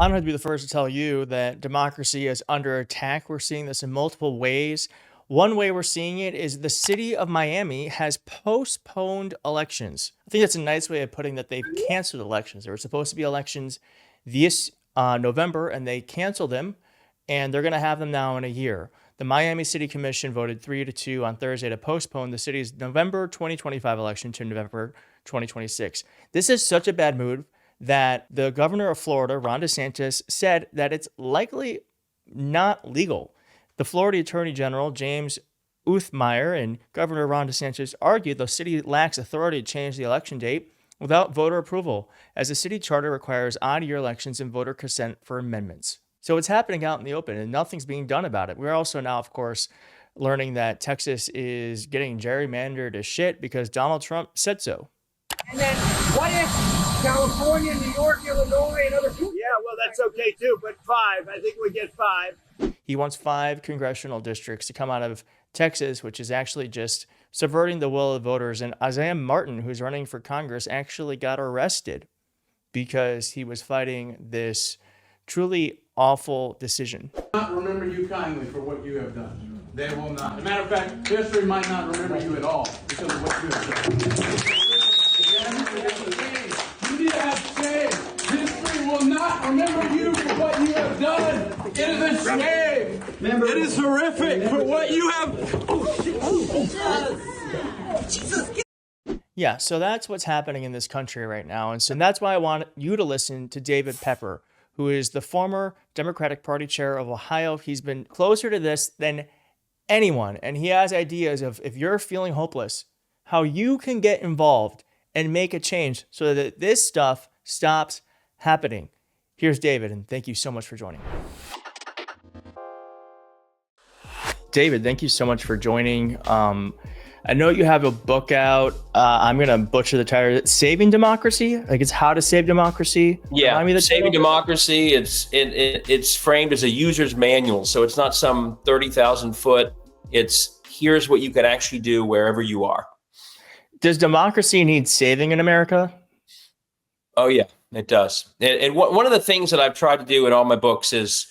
I don't have to be the first to tell you that democracy is under attack. We're seeing this in multiple ways. One way we're seeing it is the city of Miami has postponed elections. I think that's a nice way of putting that they've canceled elections. There were supposed to be elections this November, and they canceled them, and they're going to have them now in a year. The Miami City Commission voted 3-2 on Thursday to postpone the city's November 2025 election to November 2026. This is such a bad move that the governor of Florida, Ron DeSantis, said that it's likely not legal. The Florida Attorney General, James Uthmeyer, and Governor Ron DeSantis argued the city lacks authority to change the election date without voter approval, as the city charter requires odd-year elections and voter consent for amendments. So it's happening out in the open, and nothing's being done about it. We're also now, of course, learning that Texas is getting gerrymandered as shit because Donald Trump said so. And then what if California, New York, Illinois, and other people? Yeah, well, that's okay too, but 5. I think we get 5. He wants 5 congressional districts to come out of Texas, which is actually just subverting the will of voters. And Isaiah Martin, who's running for Congress, actually got arrested because he was fighting this truly awful decision. Not remember you kindly for what you have done. They will not. As a matter of fact, history might not remember you at all because of what you have done. You need to have shame. History will not remember you for what you have done. It is a shame. It is horrific for what you have. Yeah, so that's what's happening in this country right now. And so that's why I want you to listen to David Pepper, who is the former Democratic Party chair of Ohio. He's been closer to this than anyone. And he has ideas of, if you're feeling hopeless, how you can get involved and make a change so that this stuff stops happening. Here's David, and thank you so much for joining. David, thank you so much for joining. I know you have a book out. I'm going to butcher the title. Saving Democracy? Like, it's How to Save Democracy? Yeah, Saving Democracy. It's framed as a user's manual. So it's not some 30,000 foot. It's here's what you can actually do wherever you are. Does democracy need saving in America? Oh, yeah, it does. And one of the things that I've tried to do in all my books is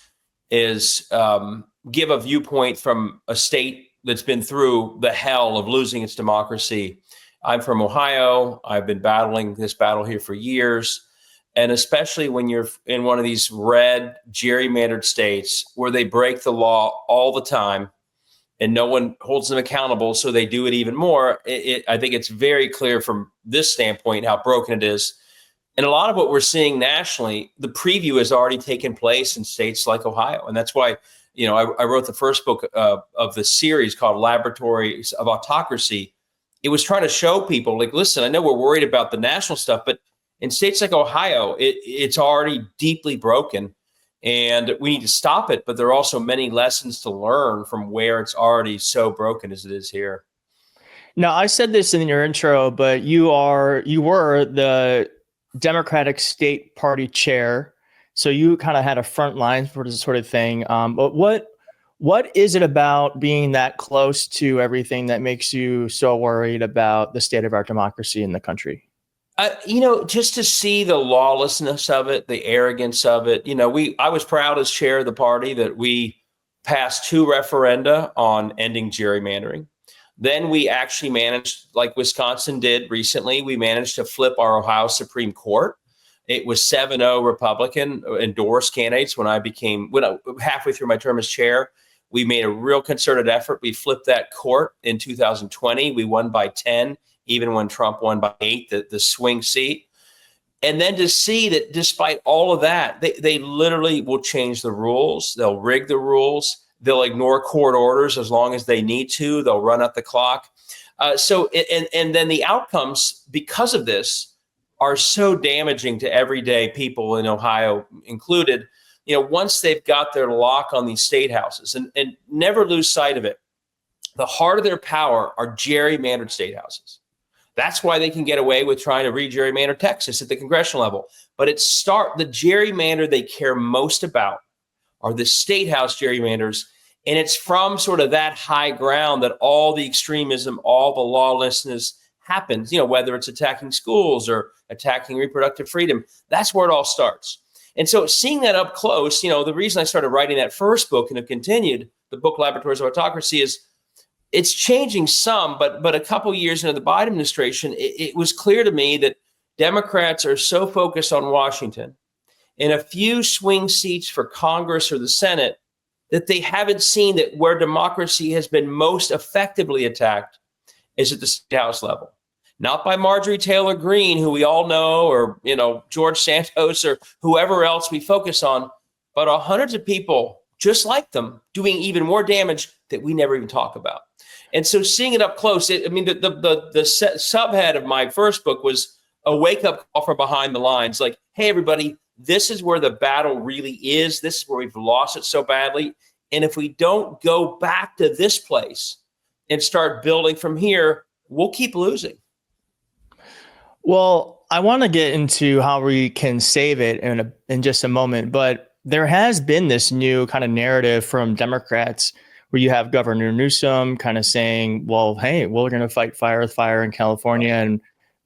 give a viewpoint from a state that's been through the hell of losing its democracy. I'm from Ohio. I've been battling this battle here for years. And especially when you're in one of these red gerrymandered states where they break the law all the time and no one holds them accountable, so they do it even more. I think it's very clear from this standpoint how broken it is. And a lot of what we're seeing nationally, the preview has already taken place in states like Ohio. And that's why, I wrote the first book of the series called Laboratories of Autocracy. It was trying to show people, like, listen, I know we're worried about the national stuff, but in states like Ohio, it's already deeply broken and we need to stop it. But there are also many lessons to learn from where it's already so broken as it is here. Now, I said this in your intro, but you were the Democratic State Party chair. So you kind of had a front line for this sort of thing. But what is it about being that close to everything that makes you so worried about the state of our democracy in the country? Just to see the lawlessness of it, the arrogance of it. I was proud as chair of the party that we passed 2 referenda on ending gerrymandering. Then we actually managed, like Wisconsin did recently, we managed to flip our Ohio Supreme Court. It was 7-0 Republican endorsed candidates halfway through my term as chair. We made a real concerted effort. We flipped that court in 2020. We won by 10, even when Trump won by 8, the swing seat. And then to see that despite all of that, they literally will change the rules. They'll rig the rules. They'll ignore court orders as long as they need to. They'll run up the clock. And then the outcomes because of this are so damaging to everyday people in Ohio included. Once they've got their lock on these state houses, and never lose sight of it, the heart of their power are gerrymandered state houses. That's why they can get away with trying to re-gerrymander Texas at the congressional level. But the gerrymander they care most about are the state house gerrymanders. And it's from sort of that high ground that all the extremism, all the lawlessness happens, whether it's attacking schools or attacking reproductive freedom. That's where it all starts. And so seeing that up close, the reason I started writing that first book and have continued the book Laboratories of Autocracy is it's changing some, but a couple years into the Biden administration, it was clear to me that Democrats are so focused on Washington and a few swing seats for Congress or the Senate that they haven't seen that where democracy has been most effectively attacked is at the state house level. Not by Marjorie Taylor Greene, who we all know, or George Santos or whoever else we focus on, but hundreds of people just like them doing even more damage that we never even talk about. And so seeing it up close, the subhead of my first book was a wake-up call for Behind the Lines. Like, hey, everybody, this is where the battle really is. This is where we've lost it so badly. And if we don't go back to this place and start building from here, we'll keep losing. Well, I want to get into how we can save it in just a moment, but there has been this new kind of narrative from Democrats where you have Governor Newsom kind of saying, well, hey, we're going to fight fire with fire in California, and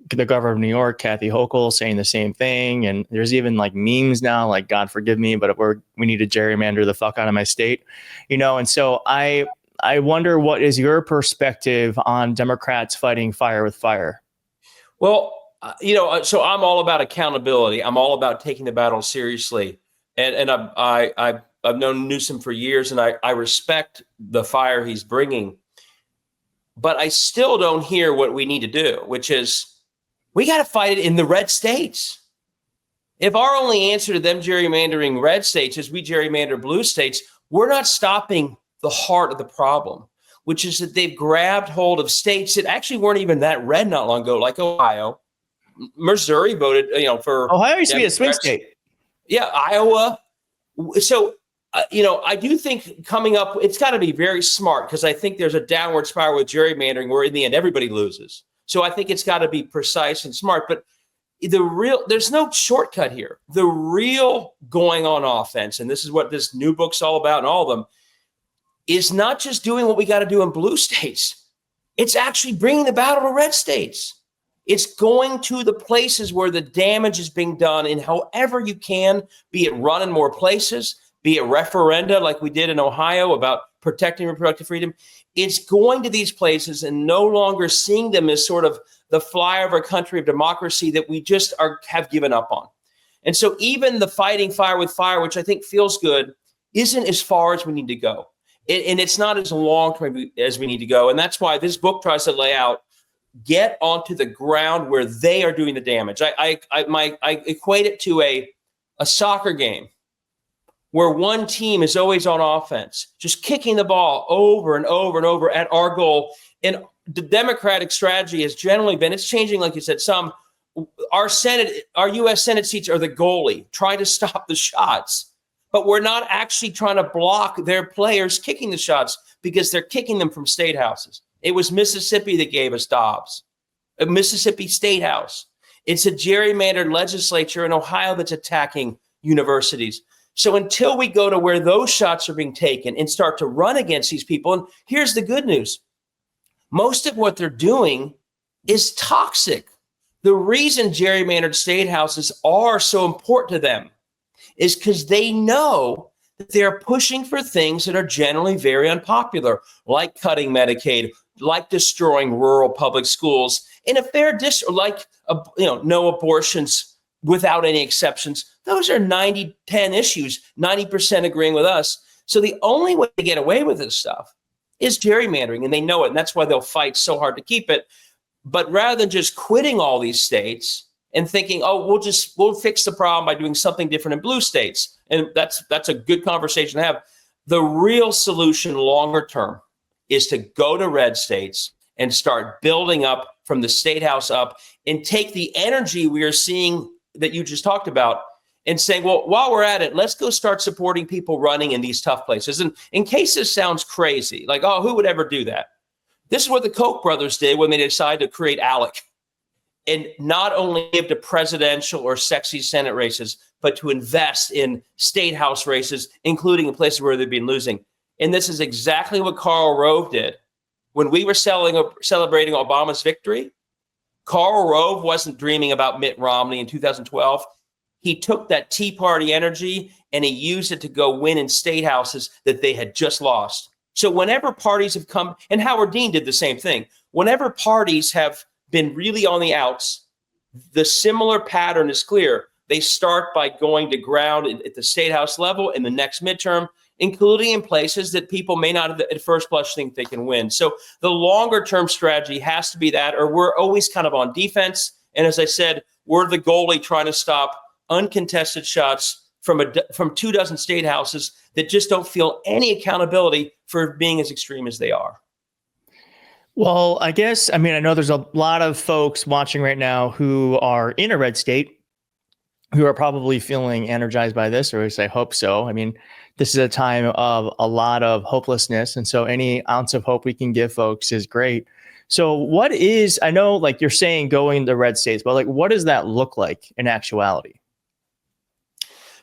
the governor of New York, Kathy Hochul, saying the same thing. And there's even like memes now, like, God forgive me, but we need to gerrymander the fuck out of my state, And so I wonder, what is your perspective on Democrats fighting fire with fire? Well, so I'm all about accountability. I'm all about taking the battle seriously. And I've known Newsom for years, and I respect the fire he's bringing. But I still don't hear what we need to do, which is we got to fight it in the red states. If our only answer to them gerrymandering red states is we gerrymander blue states, we're not stopping the heart of the problem, which is that they've grabbed hold of states that actually weren't even that red not long ago, like Ohio. Missouri voted, for Ohio used to be a swing state. Yeah, Iowa. So, I do think coming up, it's got to be very smart, because I think there's a downward spiral with gerrymandering where in the end everybody loses. So I think it's got to be precise and smart. But there's no shortcut here. The real going on offense, and this is what this new book's all about, and all of them, is not just doing what we got to do in blue states. It's actually bringing the battle to red states. It's going to the places where the damage is being done in however you can, be it run in more places, be it referenda like we did in Ohio about protecting reproductive freedom. It's going to these places and no longer seeing them as sort of the flyover country of democracy that we just have given up on. And so even the fighting fire with fire, which I think feels good, isn't as far as we need to go. And it's not as long as we need to go. And that's why this book tries to lay out, get onto the ground where they are doing the damage. I equate it to a soccer game where one team is always on offense, just kicking the ball over and over and over at our goal. And the Democratic strategy has generally been, it's changing, like you said, our U.S. Senate seats are the goalie, trying to stop the shots. But we're not actually trying to block their players kicking the shots because they're kicking them from state houses. It was Mississippi that gave us Dobbs, a Mississippi State House. It's a gerrymandered legislature in Ohio that's attacking universities. So until we go to where those shots are being taken and start to run against these people, and here's the good news. Most of what they're doing is toxic. The reason gerrymandered state houses are so important to them is because they know that they're pushing for things that are generally very unpopular, like cutting Medicaid, like destroying rural public schools. And if they're no abortions without any exceptions, those are 90-10 issues, 90% agreeing with us. So the only way to get away with this stuff is gerrymandering, and they know it. And that's why they'll fight so hard to keep it. But rather than just quitting all these states and thinking, oh, we'll fix the problem by doing something different in blue states, and that's a good conversation to have. The real solution longer term is to go to red states and start building up from the state house up and take the energy we are seeing that you just talked about and saying, well, while we're at it, let's go start supporting people running in these tough places. And in case this sounds crazy, like, oh, who would ever do that? This is what the Koch brothers did when they decided to create ALEC and not only give to presidential or sexy Senate races, but to invest in state house races, including in places where they've been losing. And this is exactly what Karl Rove did. When we were celebrating Obama's victory, Karl Rove wasn't dreaming about Mitt Romney in 2012. he took that Tea Party energy and he used it to go win in state houses that they had just lost. So whenever parties have come, and Howard Dean did the same thing, whenever parties have been really on the outs, the similar pattern is clear. They start by going to ground at the state house level in the next midterm, including in places that people may not at first blush think they can win. So the longer term strategy has to be that, or we're always kind of on defense. And as I said, we're the goalie trying to stop uncontested shots from 24 state houses that just don't feel any accountability for being as extreme as they are. Well, I know there's a lot of folks watching right now who are in a red state who are probably feeling energized by this, or at least I hope so. I mean, this is a time of a lot of hopelessness. And so any ounce of hope we can give folks is great. So I know like you're saying going to red states, but like, what does that look like in actuality?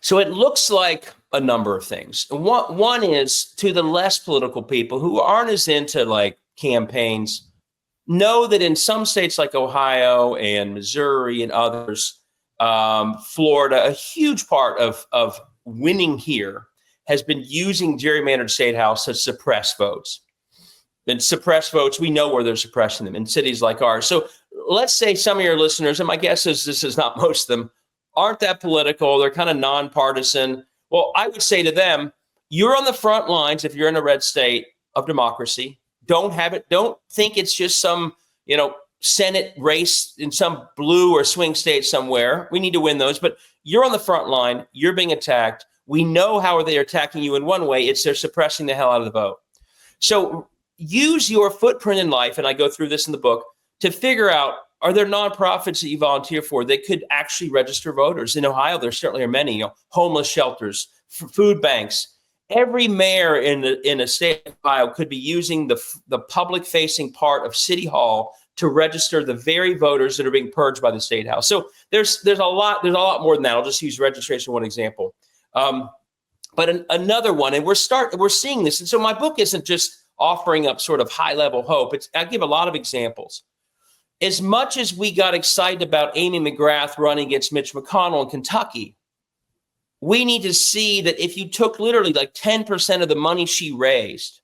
So it looks like a number of things. One is to the less political people who aren't as into like campaigns, know that in some states like Ohio and Missouri and others, Florida, a huge part of winning here has been using gerrymandered state house to suppress votes. And suppress votes, we know where they're suppressing them in cities like ours. So let's say some of your listeners, and my guess is this is not most of them, aren't that political. They're kind of nonpartisan. Well, I would say to them, you're on the front lines if you're in a red state of democracy. Don't think it's just some, Senate race in some blue or swing state somewhere. We need to win those, but you're on the front line. You're being attacked. We know how they are attacking you in one way. It's they're suppressing the hell out of the vote. So use your footprint in life, and I go through this in the book, to figure out, are there nonprofits that you volunteer for that could actually register voters? In Ohio, there certainly are many, homeless shelters, food banks. Every mayor in a state of Ohio could be using the public-facing part of City Hall to register the very voters that are being purged by the state house. So there's a lot more than that. I'll just use registration one example. But another one, and we're seeing this. And so my book isn't just offering up sort of high-level hope. I give a lot of examples. As much as we got excited about Amy McGrath running against Mitch McConnell in Kentucky, we need to see that if you took literally like 10% of the money she raised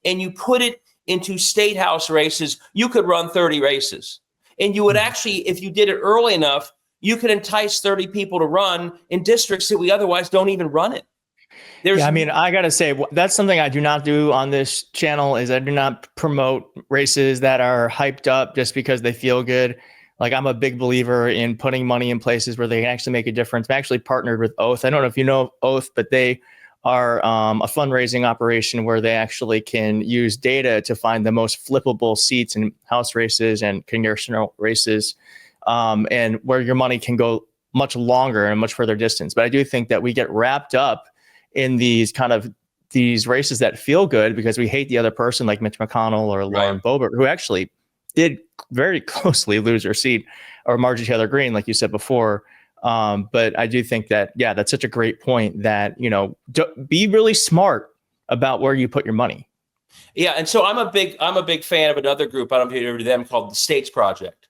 and you put it into state house races, you could run 30 races. And you would actually, if you did it early enough, you could entice 30 people to run in districts that we otherwise don't even run in. I got to say, that's something I do not do on this channel is I do not promote races that are hyped up just because they feel good. Like I'm a big believer in putting money in places where they can actually make a difference. I'm actually partnered with Oath. I don't know if you know Oath, but they are a fundraising operation where they actually can use data to find the most flippable seats in House races and congressional races, and where your money can go much longer and much further distance. But I do think that we get wrapped up in these races that feel good because we hate the other person, like Mitch McConnell or Lauren Boebert, who actually did very closely lose her seat, or Marjorie Taylor Greene, like you said before. But I do think that, that's such a great point that, be really smart about where you put your money. Yeah. And so I'm a big fan of another group. I don't know if you've heard of them, called the States Project.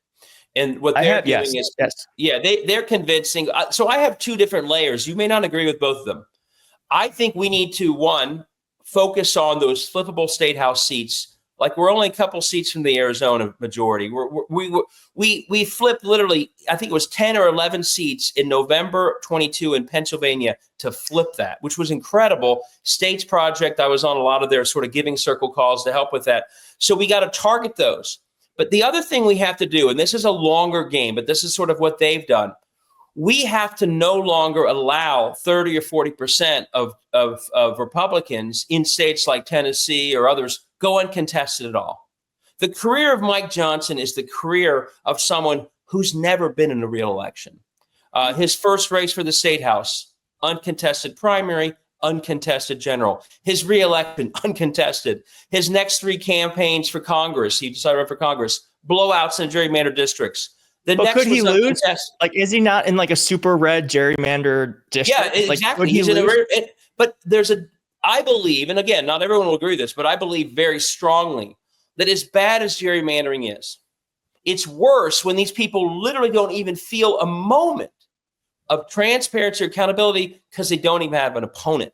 And what they're doing is, they're convincing. So I have two different layers. You may not agree with both of them. I think we need to, one, focus on those flippable state house seats. Like we're only a couple seats from the Arizona majority. We flipped literally, I think it was 10 or 11 seats in November 22 in Pennsylvania to flip that, which was incredible. States Project, I was on a lot of their sort of giving circle calls to help with that. So we got to target those. But the other thing we have to do, and this is a longer game, but this is sort of what they've done. We have to no longer allow 30 or 40% of Republicans in states like Tennessee or others go uncontested at all. The career of Mike Johnson is the career of someone who's never been in a real election. His first race for the state house, uncontested primary, uncontested general. His reelection, uncontested. His next three campaigns for Congress, he decided to run for Congress, blowouts in gerrymandered districts. But could he lose? Like, is he not in like a super red gerrymandered district? Yeah, exactly. He's in but I believe, and again, not everyone will agree with this, but I believe very strongly that as bad as gerrymandering is, it's worse when these people literally don't even feel a moment of transparency or accountability because they don't even have an opponent.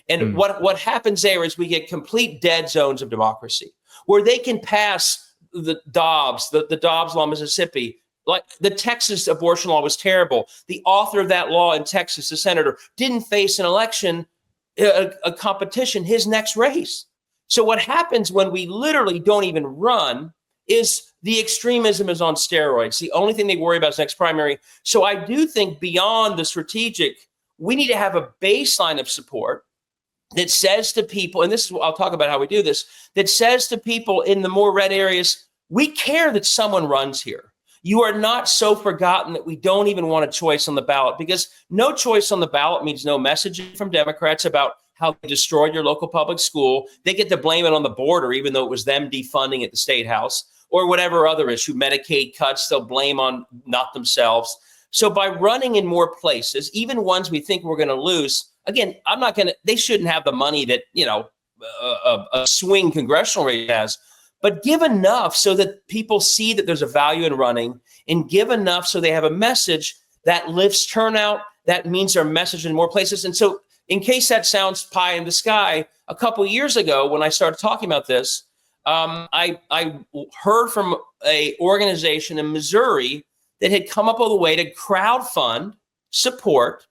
And what happens there is we get complete dead zones of democracy where they can pass the Dobbs law in Mississippi. Like the Texas abortion law was terrible. The author of that law in Texas, the senator, didn't face an election, a competition, his next race. So what happens when we literally don't even run is the extremism is on steroids. The only thing they worry about is next primary. So I do think beyond the strategic, we need to have a baseline of support that says to people, and this is, I'll talk about how we do this, that says to people in the more red areas, we care that someone runs here. You are not so forgotten that we don't even want a choice on the ballot, because no choice on the ballot means no messaging from Democrats about how they destroyed your local public school. They get to blame it on the border, even though it was them defunding at the state house, or whatever other issue, Medicaid cuts, they'll blame on not themselves. So by running in more places, even ones we think we're going to lose, again, they shouldn't have the money that, a swing congressional race has, but give enough so that people see that there's a value in running, and give enough so they have a message that lifts turnout. That means they're messaged in more places. And so in case that sounds pie in the sky, a couple of years ago, when I started talking about this, I heard from a organization in Missouri that had come up with a way to crowdfund support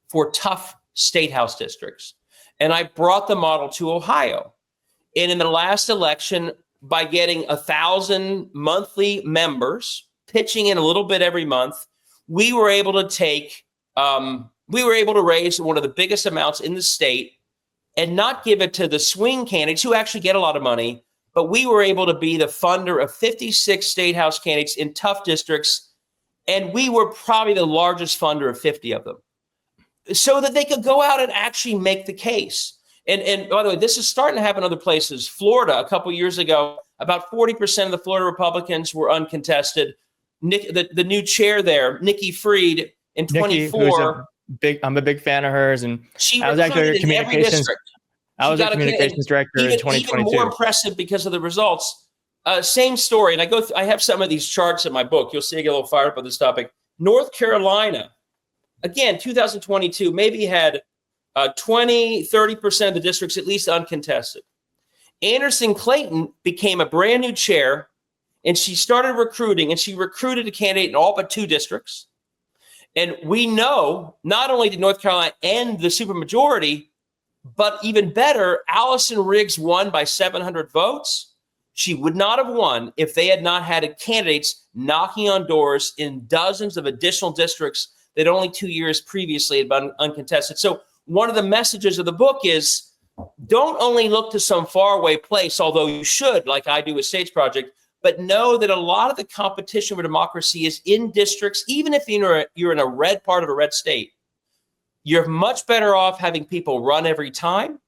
for tough state house districts. And I brought the model to Ohio. And in the last election, by getting 1,000 monthly members pitching in a little bit every month, we were able to raise one of the biggest amounts in the state and not give it to the swing candidates who actually get a lot of money, but we were able to be the funder of 56 state house candidates in tough districts. And we were probably the largest funder of 50 of them, so that they could go out and actually make the case. And by the way, this is starting to happen in other places. Florida, a couple of years ago, about 40% of the Florida Republicans were uncontested. The new chair there, Nikki Fried, in 24. I'm a big fan of hers, and I was actually a communications. I was a communications director in 2022. Even more impressive because of the results. Same story, and I have some of these charts in my book. You'll see I get a little fired up on this topic. North Carolina, again, 2022, maybe had 20-30% of the districts at least uncontested. Anderson Clayton became a brand new chair, and she started recruiting, and she recruited a candidate in all but 2 districts. And we know not only did North Carolina end the supermajority, but even better, Allison Riggs won by 700 votes. She would not have won if they had not had candidates knocking on doors in dozens of additional districts that only 2 years previously had been uncontested. So one of the messages of the book is, don't only look to some faraway place, although you should, like I do with States Project, but know that a lot of the competition for democracy is in districts. Even if you're in a red part of a red state, you're much better off having people run every time,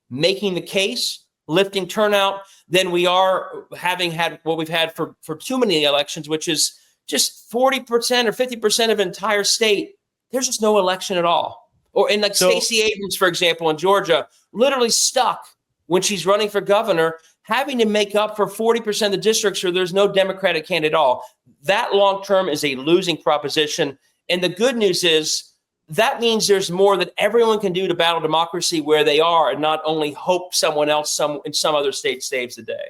making the case, lifting turnout, than we are having had what we've had for too many elections, which is just 40% or 50% of an entire state. There's just no election at all. Or in Stacey Abrams, for example, in Georgia, literally stuck when she's running for governor, having to make up for 40% of the districts where there's no Democratic candidate at all. That long term is a losing proposition. And the good news is that means there's more that everyone can do to battle democracy where they are, and not only hope someone else in some other state saves the day.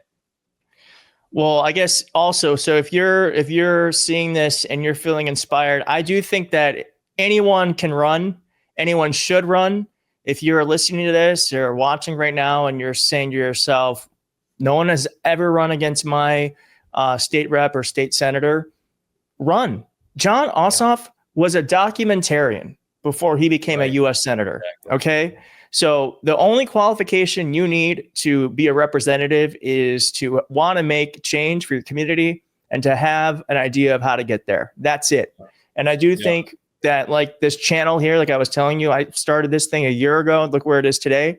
Well, I guess also, so if you're seeing this and you're feeling inspired, I do think that anyone can run. Anyone should run. If you're listening to this or watching right now and you're saying to yourself, no one has ever run against my state rep or state senator, run. John Ossoff was a documentarian before he became a U.S. senator. Okay. So the only qualification you need to be a representative is to want to make change for your community and to have an idea of how to get there. That's it. And I do think that, like this channel here, like I was telling you, I started this thing a year ago. Look where it is today.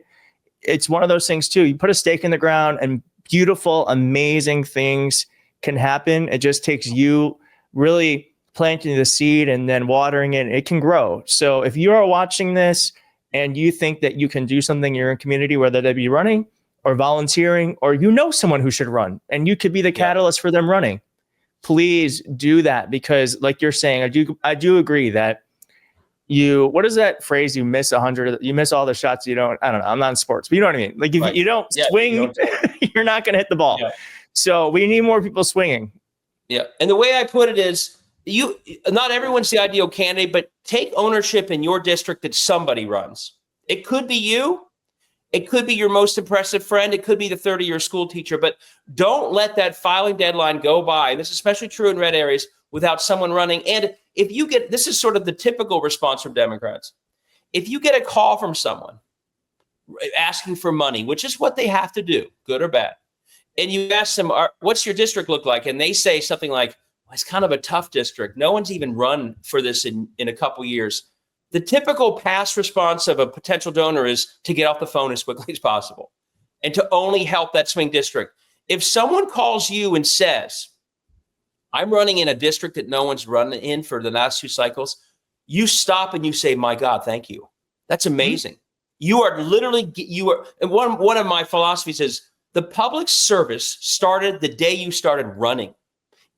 It's one of those things too. You put a stake in the ground and beautiful, amazing things can happen. It just takes you really planting the seed and then watering it. It can grow. So if you are watching this and you think that you can do something in your community, whether that be running or volunteering, or you know someone who should run and you could be the catalyst for them running, please do that. Because like you're saying, I do agree that what is that phrase? You miss 100, you miss all the shots you don't, I don't know. I'm not in sports, but you know what I mean? Like if you don't swing, you're not going to hit the ball. Yeah. So we need more people swinging. Yeah. And the way I put it is not everyone's the ideal candidate, but take ownership in your district that somebody runs. It could be you. It could be your most impressive friend. It could be the 30-year school teacher, but don't let that filing deadline go by. And this is especially true in red areas without someone running. And if you get, this is sort of the typical response from Democrats. If you get a call from someone asking for money, which is what they have to do, good or bad, and you ask them, what's your district look like? And they say something like, well, it's kind of a tough district. No one's even run for this in a couple years. The typical past response of a potential donor is to get off the phone as quickly as possible and to only help that swing district. If someone calls you and says, I'm running in a district that no one's run in for the last 2 cycles, you stop and you say, my God, thank you. That's amazing. You are literally, and one of my philosophies is the public service started the day you started running,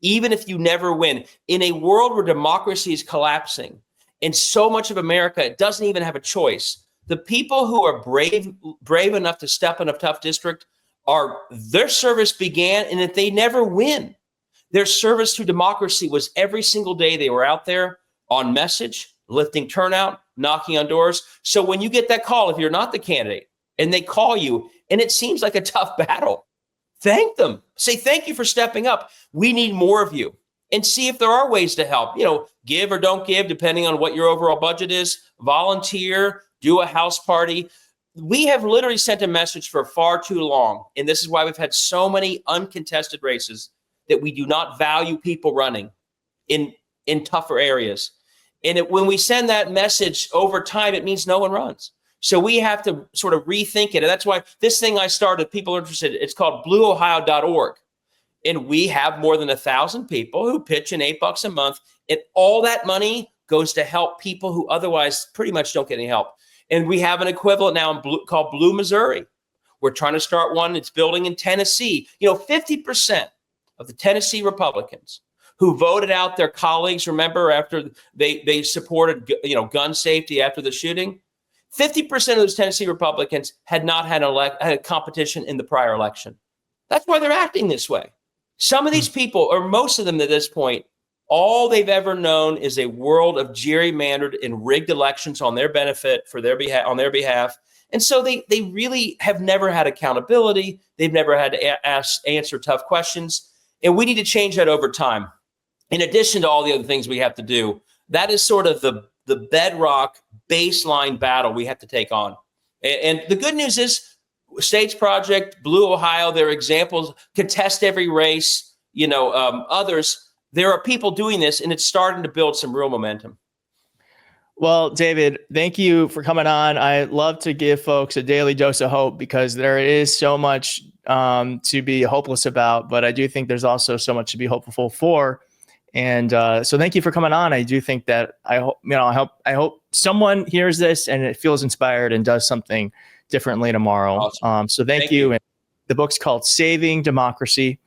even if you never win. In a world where democracy is collapsing, and so much of America doesn't even have a choice, the people who are brave enough to step in a tough district their service began, and if they never win, their service to democracy was every single day they were out there on message, lifting turnout, knocking on doors. So when you get that call, if you're not the candidate and they call you and it seems like a tough battle, thank them. Say, thank you for stepping up. We need more of you. And see if there are ways to help, give or don't give, depending on what your overall budget is, volunteer, do a house party. We have literally sent a message for far too long. And this is why we've had so many uncontested races, that we do not value people running in tougher areas. And when we send that message over time, it means no one runs. So we have to sort of rethink it. And that's why this thing I started, people are interested, it's called blueohio.org. And we have more than 1,000 people who pitch in $8 a month. And all that money goes to help people who otherwise pretty much don't get any help. And we have an equivalent now called Blue Missouri. We're trying to start one. It's building in Tennessee. 50% of the Tennessee Republicans who voted out their colleagues, remember, after they supported, gun safety after the shooting, 50% of those Tennessee Republicans had not had a competition in the prior election. That's why they're acting this way. Some of these people, or most of them at this point, all they've ever known is a world of gerrymandered and rigged elections on their benefit, on their behalf. And so they really have never had accountability. They've never had to answer tough questions. And we need to change that over time. In addition to all the other things we have to do, that is sort of the bedrock baseline battle we have to take on. And the good news is, States Project, Blue Ohio, they're examples, contest every race, others. There are people doing this, and it's starting to build some real momentum. Well, David, thank you for coming on. I love to give folks a daily dose of hope, because there is so much to be hopeless about, but I do think there's also so much to be hopeful for. And so thank you for coming on. I do think that I hope someone hears this and it feels inspired and does something differently tomorrow. Awesome. So thank you. And the book's called Saving Democracy,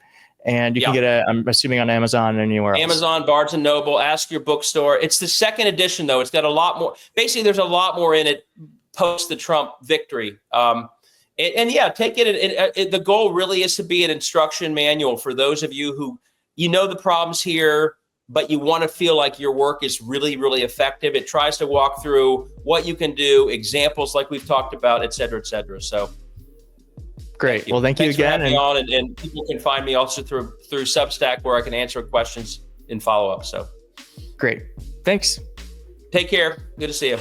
and you can get it, I'm assuming, on Amazon and anywhere else. Amazon, Barnes and Noble, ask your bookstore. It's the second edition, though. It's got a lot more. Basically, there's a lot more in it post the Trump victory. Take it. The goal really is to be an instruction manual for those of you who, the problems here, but you want to feel like your work is really, really effective. It tries to walk through what you can do, examples like we've talked about, et cetera, et cetera. So great. Well, thank you again. For having me on, and people can find me also through Substack, where I can answer questions in follow-up. So great. Thanks. Take care. Good to see you.